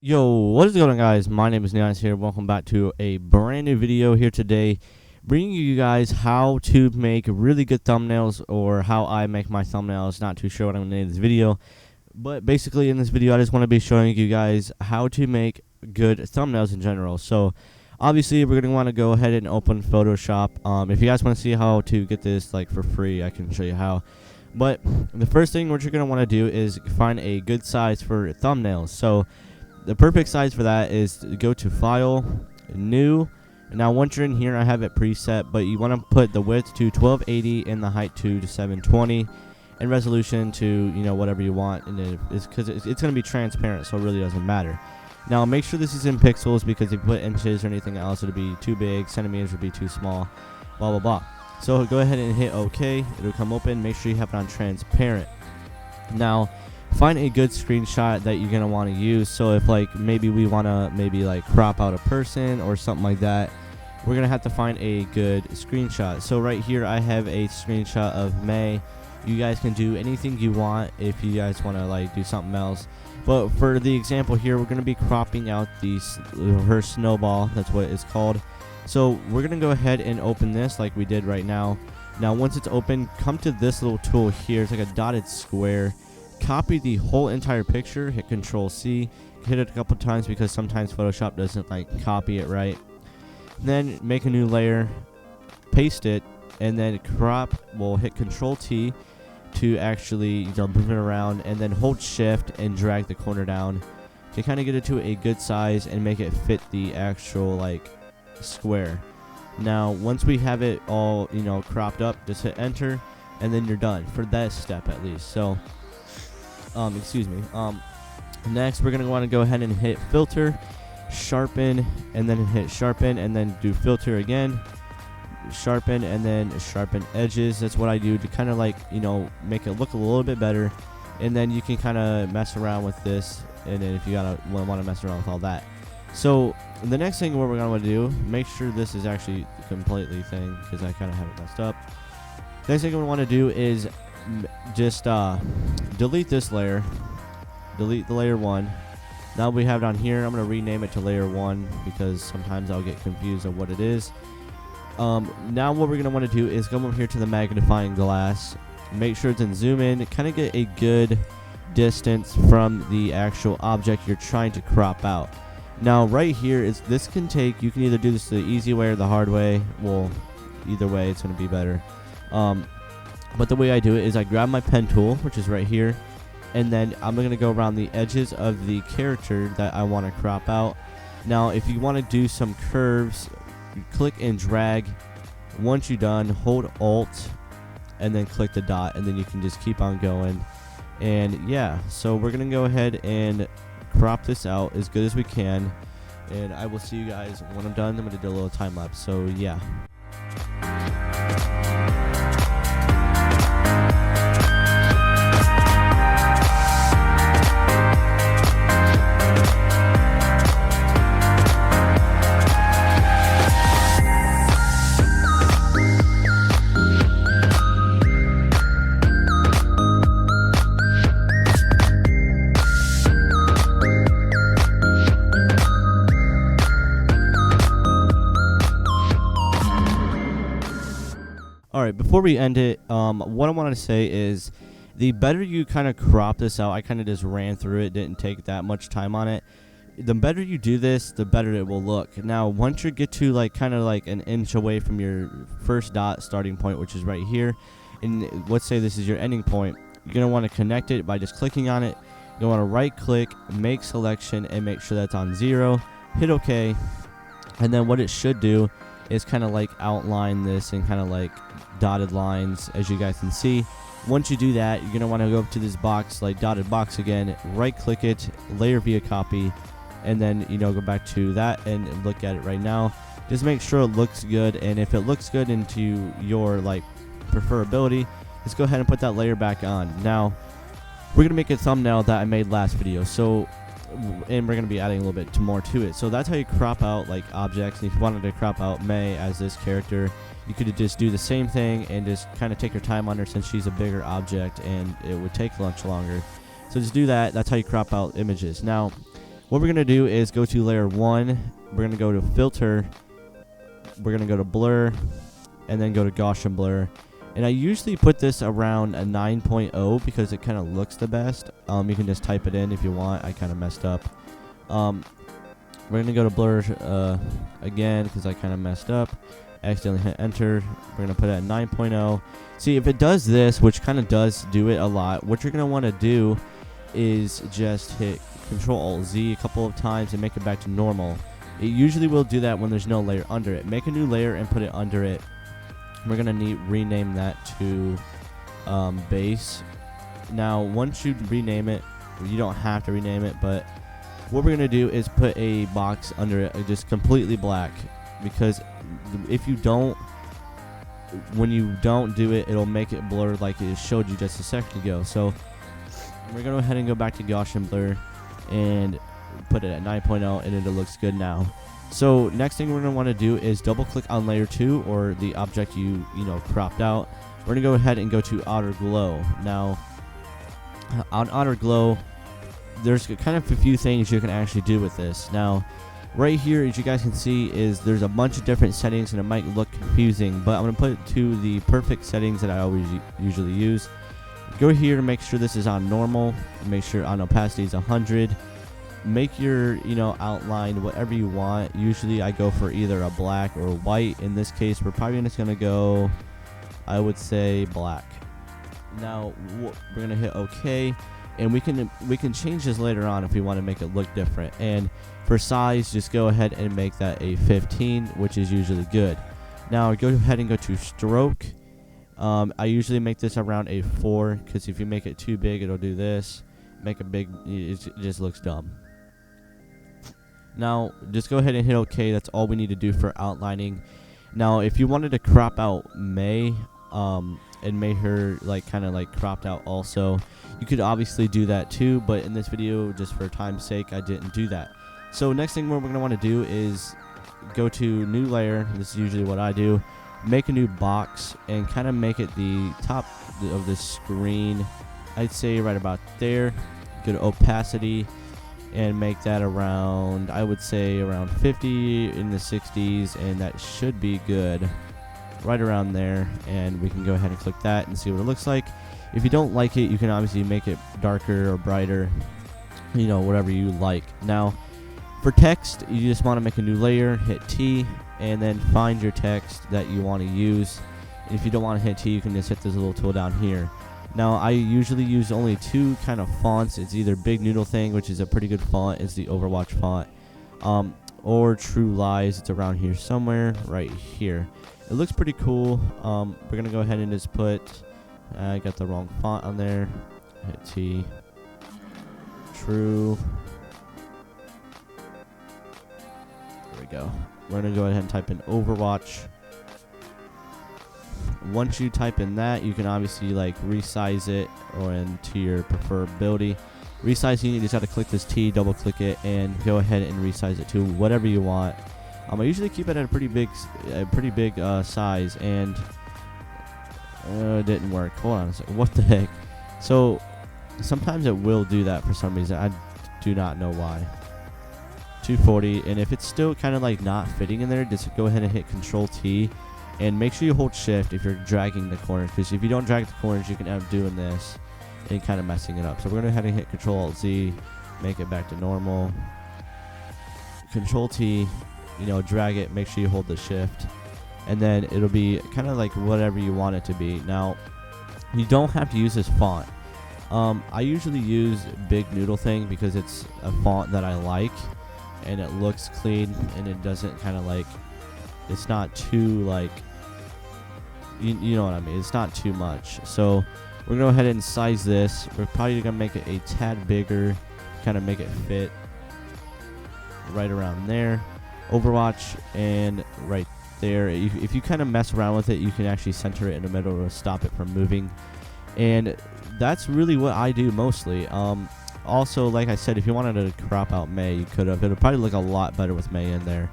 Yo, what is going on, guys? My name is NeonIsHere. Welcome back to a brand new video here today, bringing you guys how to make really good thumbnails, or how I make my thumbnails. Not too sure what I'm going to name this video, but basically in this video I just want to be showing you guys how to make good thumbnails in general. So obviously we're going to want to go ahead and open Photoshop. If you guys want to see how to get this like for free, I can show you how. But the first thing what you're going to want to do is find a good size for thumbnails. So the perfect size for that is to go to File, New. Now once you're in here, I have it preset, but you want to put the width to 1280 and the height to 720, and resolution to whatever you want. And it's because it's going to be transparent, so it really doesn't matter. Now make sure this is in pixels, because if you put inches or anything else, it'll be too big. Centimeters would be too small. Blah blah blah. So go ahead and hit OK. It'll come open. Make sure you have it on transparent. Now find a good screenshot that you're gonna want to use. So if maybe we want to crop out a person or something like that, we're gonna have to find a good screenshot. So right here I have a screenshot of May. You guys can do anything you want if you guys want to do something else, but for the example here, we're gonna be cropping out her snowball. That's what it's called. So we're gonna go ahead and open this like we did right now. Now once it's open, come to this little tool here. It's like a dotted square. Copy the whole entire picture, hit Control C, hit it a couple times because sometimes Photoshop doesn't copy it right. Then make a new layer, paste it, and then crop. We'll hit Control T to actually move it around, and then hold Shift and drag the corner down to kind of get it to a good size and make it fit the actual square. Now once we have it all cropped up, just hit Enter, and then you're done for that step at least. So next we're gonna want to go ahead and hit Filter, Sharpen, and then hit Sharpen, and then do Filter again, Sharpen, and then Sharpen Edges. That's what I do to kind of make it look a little bit better. And then you can kind of mess around with this, and then if you want to mess around with all that. So the next thing what we're gonna want to do, make sure this is actually completely thing, because I kind of have it messed up. The next thing we want to do is just delete this layer, delete the layer 1. Now we have it on here. I'm going to rename it to layer 1 because sometimes I'll get confused of what it is. Now what we're going to want to do is come over here to the magnifying glass, make sure it's in zoom in, kind of get a good distance from the actual object you're trying to crop out. Now right here is this can take, you can either do this the easy way or the hard way. Well, either way it's going to be better. But the way I do it is I grab my pen tool, which is right here, and then I'm going to go around the edges of the character that I want to crop out. Now if you want to do some curves, you click and drag. Once you're done, hold Alt and then click the dot, and then you can just keep on going. And yeah, so we're going to go ahead and crop this out as good as we can, and I will see you guys when I'm done. I'm going to do a little time lapse. So yeah. Alright, before we end it, what I wanted to say is the better you kind of crop this out, I kind of just ran through it, didn't take that much time on it. The better you do this, the better it will look. Now, once you get to kind of an inch away from your first dot starting point, which is right here, and let's say this is your ending point, you're going to want to connect it by just clicking on it. You want to right click, make selection, and make sure that's on 0. Hit OK, and then what it should do is kind of outline this and kind of dotted lines, as you guys can see. Once you do that, you're going to want to go up to this box, dotted box again, right click it, layer via copy, and then go back to that and look at it right now. Just make sure it looks good, and if it looks good into your preferability, just go ahead and put that layer back on. Now we're going to make a thumbnail that I made last video, so and we're going to be adding a little bit more to it. So that's how you crop out objects. And if you wanted to crop out May as this character, you could just do the same thing and just kind of take your time on her, since she's a bigger object and it would take much longer. So just do that. That's how you crop out images. Now what we're going to do is go to layer 1. We're going to go to filter. We're going to go to blur. And then go to Gaussian blur. And I usually put this around a 9.0 because it kind of looks the best. You can just type it in if you want. I kind of messed up. We're going to go to blur again because I kind of messed up. Accidentally hit enter. We're going to put it at 9.0. See, if it does this, which kind of does do it a lot, what you're going to want to do is just hit Control-Alt-Z a couple of times and make it back to normal. It usually will do that when there's no layer under it. Make a new layer and put it under it. We're going to rename that to base. Now, once you rename it, you don't have to rename it, but what we're going to do is put a box under it, just completely black, because if you don't, when you don't do it, it'll make it blur like it showed you just a second ago. So we're going to go ahead and go back to Gaussian blur and put it at 9.0, and it looks good now. So next thing we're going to want to do is double click on layer 2, or the object you cropped out. We're going to go ahead and go to outer glow. Now on outer glow, there's kind of a few things you can actually do with this. Now right here, as you guys can see, is there's a bunch of different settings, and it might look confusing, but I'm going to put it to the perfect settings that I always usually use. Go here to make sure this is on normal. Make sure on opacity is 100. Make your outline whatever you want. Usually I go for either a black or white. In this case, we're probably just going to go, I would say, black. Now we're going to hit OK, and we can change this later on if we want to make it look different. And for size, just go ahead and make that a 15, which is usually good. Now go ahead and go to stroke. I usually make this around a 4, because if you make it too big, it'll do this. Make it big, it just looks dumb. Now just go ahead and hit OK. That's all we need to do for outlining. Now if you wanted to crop out May and make her kind of cropped out also, you could obviously do that too, but in this video, just for time's sake, I didn't do that. So next thing we're going to want to do is go to new layer. This is usually what I do. Make a new box and kind of make it the top of the screen. I'd say right about there. Go to opacity and make that around, I would say around 50 in the 60s, and that should be good right around there. And we can go ahead and click that and see what it looks like. If you don't like it, you can obviously make it darker or brighter, whatever you like. Now for text, you just want to make a new layer, hit T, and then find your text that you want to use. And if you don't want to hit T, you can just hit this little tool down here. Now I usually use only 2 kind of fonts. It's either Big Noodle Thing, which is a pretty good font, it's the Overwatch font, or True Lies. It's around here somewhere, right here. It looks pretty cool. We're gonna go ahead and just put, I got the wrong font on there, hit T, True. There we go. We're gonna go ahead and type in Overwatch. Once you type in that, you can obviously resize it or into your preferability. Resizing, you just have to click this T, double click it, and go ahead and resize it to whatever you want. I usually keep it at a pretty big size, and it didn't work. Hold on a second. What the heck? So sometimes it will do that for some reason. I do not know why. 240, and if it's still kind of not fitting in there, just go ahead and hit Control T. And make sure you hold shift if you're dragging the corners, because if you don't drag the corners, you can end up doing this and kind of messing it up. So we're going to go ahead and hit Control-Alt-Z, make it back to normal. Control-T, drag it, make sure you hold the shift. And then it'll be kind of whatever you want it to be. Now, you don't have to use this font. I usually use Big Noodle Thing because it's a font that I like, and it looks clean, and it doesn't kind of it's not too you know what I mean, it's not too much. So we're gonna go ahead and size this. We're probably gonna make it a tad bigger, kind of make it fit right around there. Overwatch, and right there, if you kind of mess around with it, you can actually center it in the middle to stop it from moving. And that's really what I do mostly. Also, like I said, if you wanted to crop out May, you could have. It'll probably look a lot better with May in there.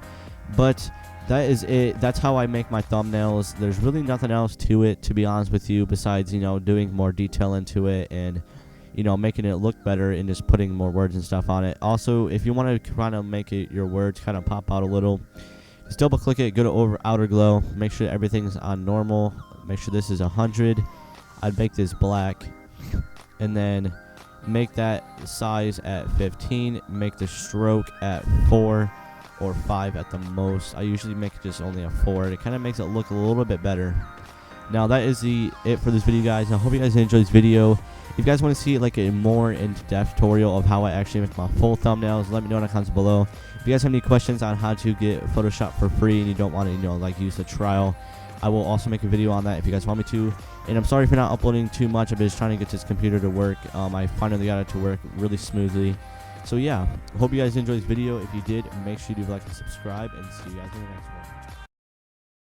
But that is it. That's how I make my thumbnails. There's really nothing else to it, to be honest with you, besides doing more detail into it and you know, making it look better and just putting more words and stuff on it. Also, if you want to kind of make it your words kind of pop out a little, just double click it, go to outer glow, make sure everything's on normal, make sure this is 100. I'd make this black, and then make that size at 15, make the stroke at 4 or 5 at the most. I usually make it just only a 4. It kind of makes it look a little bit better. Now that is it for this video, guys. I hope you guys enjoyed this video. If you guys want to see like a more in-depth tutorial of how I actually make my full thumbnails, let me know in the comments below. If you guys have any questions on how to get Photoshop for free and you don't want to, you know, like use the trial, I will also make a video on that if you guys want me to. And I'm sorry for not uploading too much. I'm just trying to get this computer to work. I finally got it to work really smoothly. So yeah, hope you guys enjoyed this video. If you did, make sure you do like and subscribe, and see you guys in the next one.